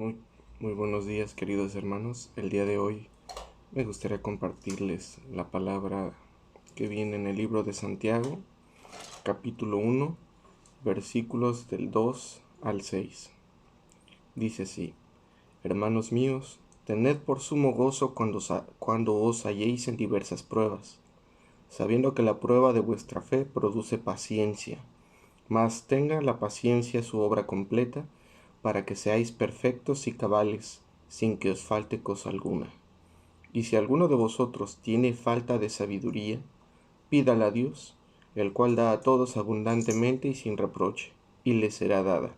Muy, muy buenos días, queridos hermanos. El día de hoy me gustaría compartirles la palabra que viene en el libro de Santiago, capítulo 1, versículos del 2 al 6. Dice así: Hermanos míos, tened por sumo gozo cuando os halléis en diversas pruebas, sabiendo que la prueba de vuestra fe produce paciencia. Mas tenga la paciencia su obra completa, para que seáis perfectos y cabales, sin que os falte cosa alguna. Y si alguno de vosotros tiene falta de sabiduría, pídala a Dios, el cual da a todos abundantemente y sin reproche, y le será dada.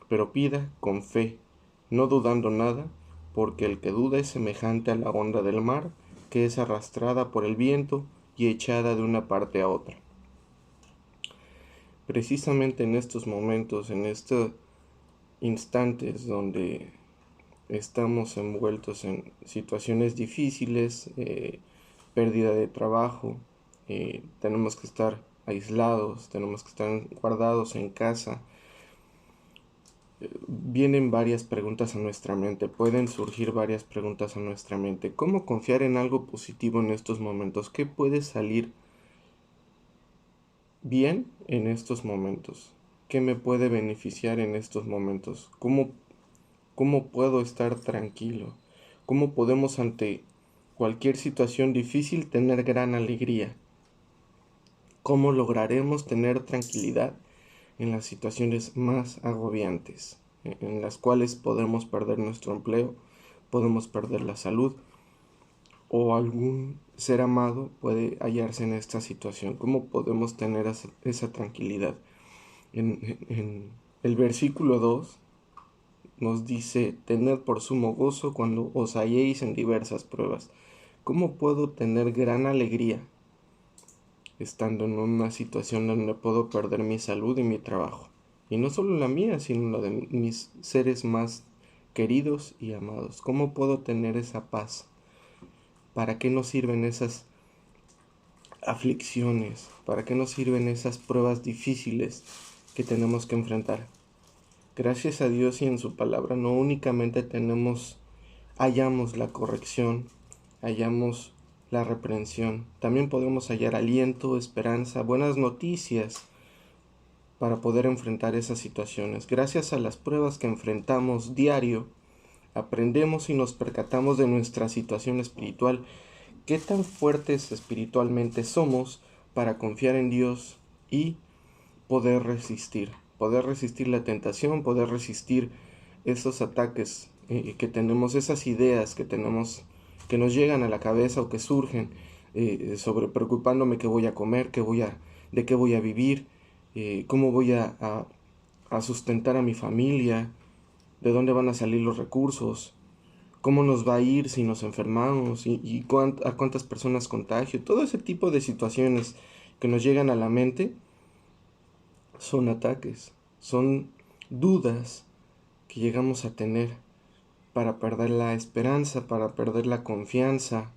Pero pida con fe, no dudando nada, porque el que duda es semejante a la onda del mar, que es arrastrada por el viento y echada de una parte a otra. Precisamente en estos momentos, en estos instantes donde estamos envueltos en situaciones difíciles, pérdida de trabajo, tenemos que estar aislados, tenemos que estar guardados en casa. Vienen varias preguntas a nuestra mente, pueden surgir varias preguntas a nuestra mente. ¿Cómo confiar en algo positivo en estos momentos? ¿Qué puede salir bien en estos momentos? ¿Qué me puede beneficiar en estos momentos? ¿Cómo puedo estar tranquilo? ¿Cómo podemos ante cualquier situación difícil tener gran alegría? ¿Cómo lograremos tener tranquilidad en las situaciones más agobiantes, en las cuales podemos perder nuestro empleo, podemos perder la salud o algún ser amado puede hallarse en esta situación? ¿Cómo podemos tener esa tranquilidad? En el versículo 2 nos dice: tened por sumo gozo cuando os halléis en diversas pruebas. ¿Cómo puedo tener gran alegría estando en una situación donde puedo perder mi salud y mi trabajo? Y no solo la mía, sino la de mis seres más queridos y amados. ¿Cómo puedo tener esa paz? ¿Para qué nos sirven esas aflicciones? ¿Para qué nos sirven esas pruebas difíciles que tenemos que enfrentar? Gracias a Dios y en su palabra no únicamente hallamos la corrección, hallamos la reprensión, también podemos hallar aliento, esperanza, buenas noticias para poder enfrentar esas situaciones. Gracias a las pruebas que enfrentamos diario, aprendemos y nos percatamos de nuestra situación espiritual, qué tan fuertes espiritualmente somos para confiar en Dios y poder resistir la tentación, poder resistir esos ataques que tenemos, esas ideas que tenemos, que nos llegan a la cabeza o que surgen sobre preocupándome qué voy a comer, de qué voy a vivir, cómo voy a sustentar a mi familia, de dónde van a salir los recursos, cómo nos va a ir si nos enfermamos y a cuántas personas contagio. Todo ese tipo de situaciones que nos llegan a la mente son ataques, son dudas que llegamos a tener para perder la esperanza, para perder la confianza,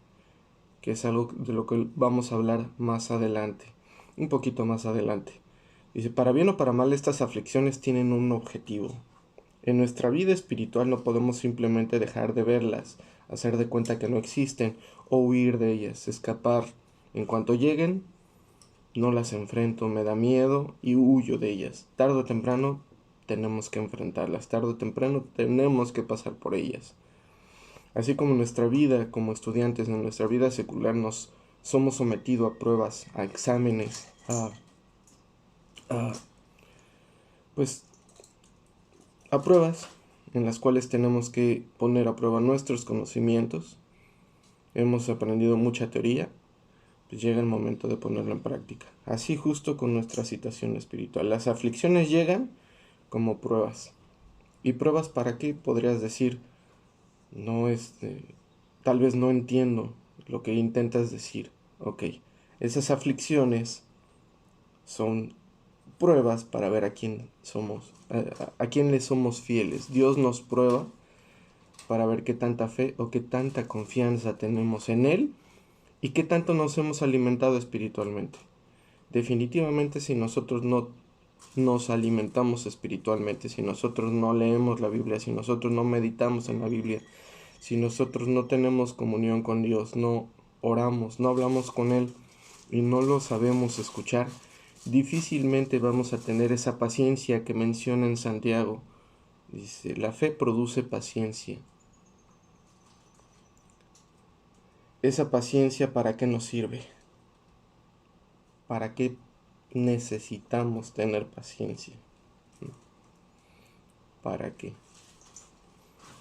que es algo de lo que vamos a hablar más adelante, un poquito más adelante. Dice: para bien o para mal, estas aflicciones tienen un objetivo. En nuestra vida espiritual no podemos simplemente dejar de verlas, hacer de cuenta que no existen o huir de ellas, escapar. En cuanto lleguen, no las enfrento, me da miedo y huyo de ellas. Tarde o temprano tenemos que enfrentarlas, tarde o temprano tenemos que pasar por ellas. Así como en nuestra vida como estudiantes, en nuestra vida secular, nos somos sometidos a pruebas, a exámenes, a pues a pruebas en las cuales tenemos que poner a prueba nuestros conocimientos. Hemos aprendido mucha teoría, pues llega el momento de ponerlo en práctica. Así justo con nuestra situación espiritual. Las aflicciones llegan como pruebas. ¿Y pruebas para qué? Podrías decir: no, tal vez no entiendo lo que intentas decir. Ok, esas aflicciones son pruebas para ver a quién somos, a quién le somos fieles. Dios nos prueba para ver qué tanta fe o qué tanta confianza tenemos en Él y qué tanto nos hemos alimentado espiritualmente. Definitivamente, si nosotros no nos alimentamos espiritualmente, si nosotros no leemos la Biblia, si nosotros no meditamos en la Biblia, si nosotros no tenemos comunión con Dios, no oramos, no hablamos con Él y no lo sabemos escuchar, difícilmente vamos a tener esa paciencia que menciona en Santiago. Dice, la fe produce paciencia. Esa paciencia, ¿para qué nos sirve? ¿Para qué necesitamos tener paciencia? ¿Para qué?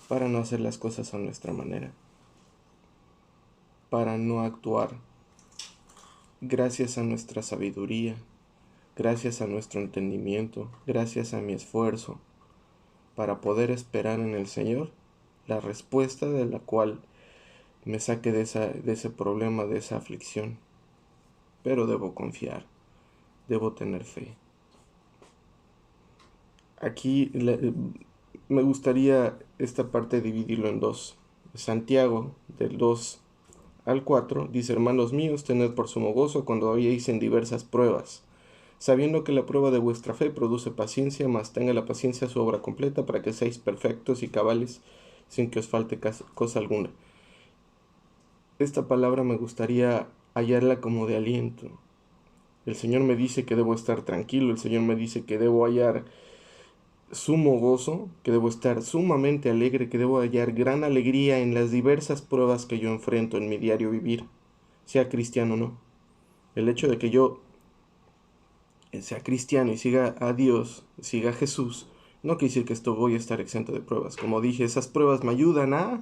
Para no hacer las cosas a nuestra manera, para no actuar gracias a nuestra sabiduría, gracias a nuestro entendimiento, gracias a mi esfuerzo, para poder esperar en el Señor la respuesta de la cual me saque de ese problema, de esa aflicción. Pero debo confiar, debo tener fe. Aquí me gustaría esta parte dividirlo en dos. Santiago, del 2 al 4, dice: hermanos míos, tened por sumo gozo cuando habéis en diversas pruebas, sabiendo que la prueba de vuestra fe produce paciencia, mas tenga la paciencia su obra completa, para que seáis perfectos y cabales, sin que os falte cosa alguna. Esta palabra me gustaría hallarla como de aliento. El Señor me dice que debo estar tranquilo, el Señor me dice que debo hallar sumo gozo, que debo estar sumamente alegre, que debo hallar gran alegría en las diversas pruebas que yo enfrento en mi diario vivir, sea cristiano o no. El hecho de que yo sea cristiano y siga a Dios, siga a Jesús, no quiere decir que esto voy a estar exento de pruebas. Como dije, esas pruebas me ayudan a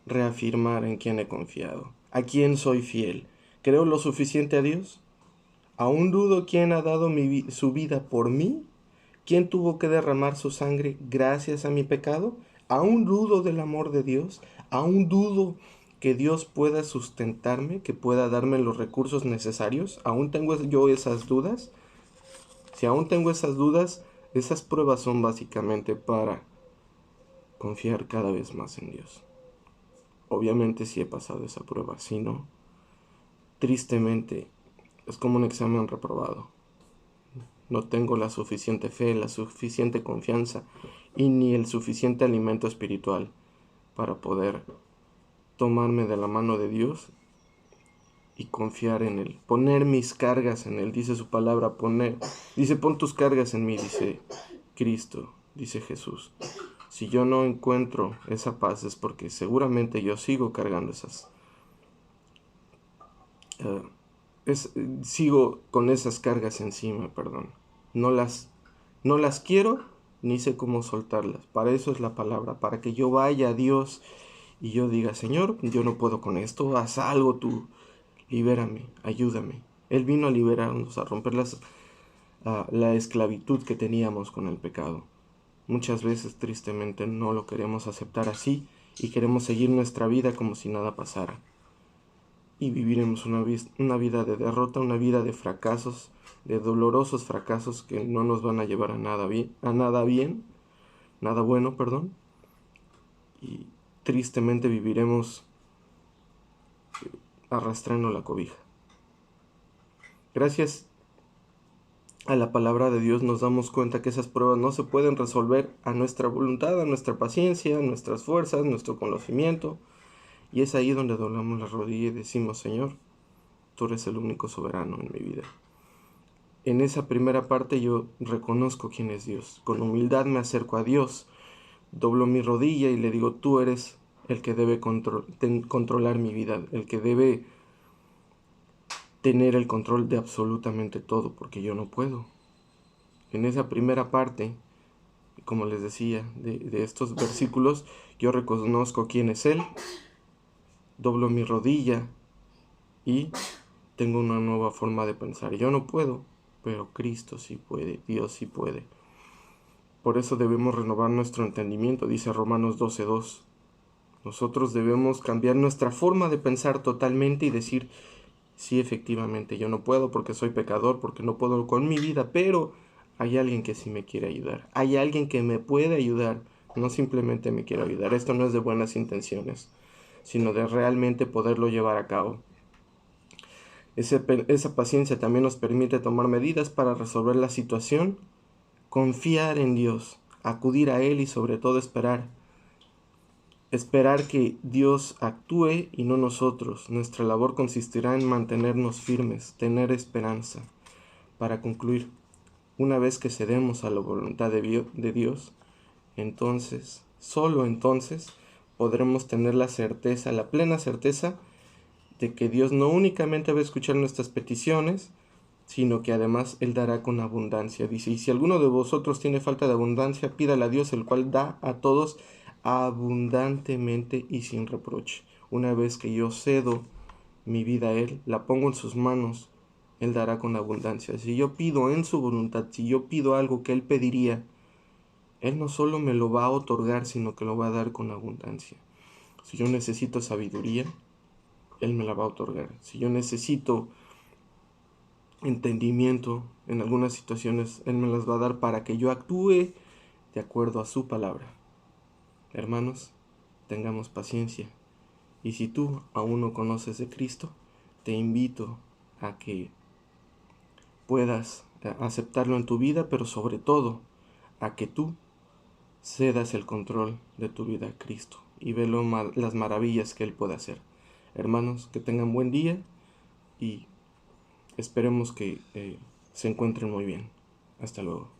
reafirmar en quién he confiado, a quién soy fiel. ¿Creo lo suficiente a Dios? ¿Aún dudo quién ha dado su vida por mí? ¿Quién tuvo que derramar su sangre gracias a mi pecado? ¿Aún dudo del amor de Dios? ¿Aún dudo que Dios pueda sustentarme, que pueda darme los recursos necesarios? ¿Aún tengo yo esas dudas? Si aún tengo esas dudas, esas pruebas son básicamente para confiar cada vez más en Dios. Obviamente si he pasado esa prueba, si no, tristemente es como un examen reprobado. No tengo la suficiente fe, la suficiente confianza y ni el suficiente alimento espiritual para poder tomarme de la mano de Dios y confiar en Él, poner mis cargas en Él. Dice su palabra, dice, pon tus cargas en mí, dice Cristo, dice Jesús. Si yo no encuentro esa paz es porque seguramente yo sigo cargando sigo con esas cargas encima, perdón. No las quiero ni sé cómo soltarlas. Para eso es la palabra, para que yo vaya a Dios y yo diga, Señor, yo no puedo con esto, haz algo tú, libérame, ayúdame. Él vino a liberarnos, a romper la esclavitud que teníamos con el pecado. Muchas veces tristemente no lo queremos aceptar así y queremos seguir nuestra vida como si nada pasara. Y viviremos una vida de derrota, una vida de fracasos, de dolorosos fracasos que no nos van a llevar a nada bueno, perdón. Y tristemente viviremos arrastrando la cobija. Gracias a la palabra de Dios nos damos cuenta que esas pruebas no se pueden resolver a nuestra voluntad, a nuestra paciencia, a nuestras fuerzas, nuestro conocimiento. Y es ahí donde doblamos la rodilla y decimos, Señor, tú eres el único soberano en mi vida. En esa primera parte yo reconozco quién es Dios. Con humildad me acerco a Dios, doblo mi rodilla y le digo, tú eres el que debe controlar mi vida, el que debe tener el control de absolutamente todo, porque yo no puedo. En esa primera parte, como les decía, de estos versículos, yo reconozco quién es Él, doblo mi rodilla y tengo una nueva forma de pensar. Yo no puedo, pero Cristo sí puede, Dios sí puede. Por eso debemos renovar nuestro entendimiento, dice Romanos 12:2. Nosotros debemos cambiar nuestra forma de pensar totalmente y decir, sí, efectivamente, yo no puedo porque soy pecador, porque no puedo con mi vida, pero hay alguien que sí me quiere ayudar. Hay alguien que me puede ayudar, no simplemente me quiere ayudar. Esto no es de buenas intenciones, sino de realmente poderlo llevar a cabo. Esa paciencia también nos permite tomar medidas para resolver la situación, confiar en Dios, acudir a Él y sobre todo esperar. Esperar que Dios actúe y no nosotros. Nuestra labor consistirá en mantenernos firmes, tener esperanza. Para concluir, una vez que cedemos a la voluntad de Dios, entonces, solo entonces, podremos tener la certeza, la plena certeza de que Dios no únicamente va a escuchar nuestras peticiones, sino que además Él dará con abundancia. Dice, y si alguno de vosotros tiene falta de abundancia, pídale a Dios, el cual da a todos abundantemente y sin reproche. Una vez que yo cedo mi vida a Él, la pongo en sus manos, Él dará con abundancia. Si yo pido en su voluntad, si yo pido algo que Él pediría, Él no solo me lo va a otorgar, sino que lo va a dar con abundancia. Si yo necesito sabiduría, Él me la va a otorgar. Si yo necesito entendimiento en algunas situaciones, Él me las va a dar para que yo actúe de acuerdo a su palabra. Hermanos, tengamos paciencia. Y si tú aún no conoces de Cristo, te invito a que puedas aceptarlo en tu vida, pero sobre todo a que tú cedas el control de tu vida a Cristo y ve las maravillas que Él puede hacer. Hermanos, que tengan buen día y esperemos que se encuentren muy bien. Hasta luego.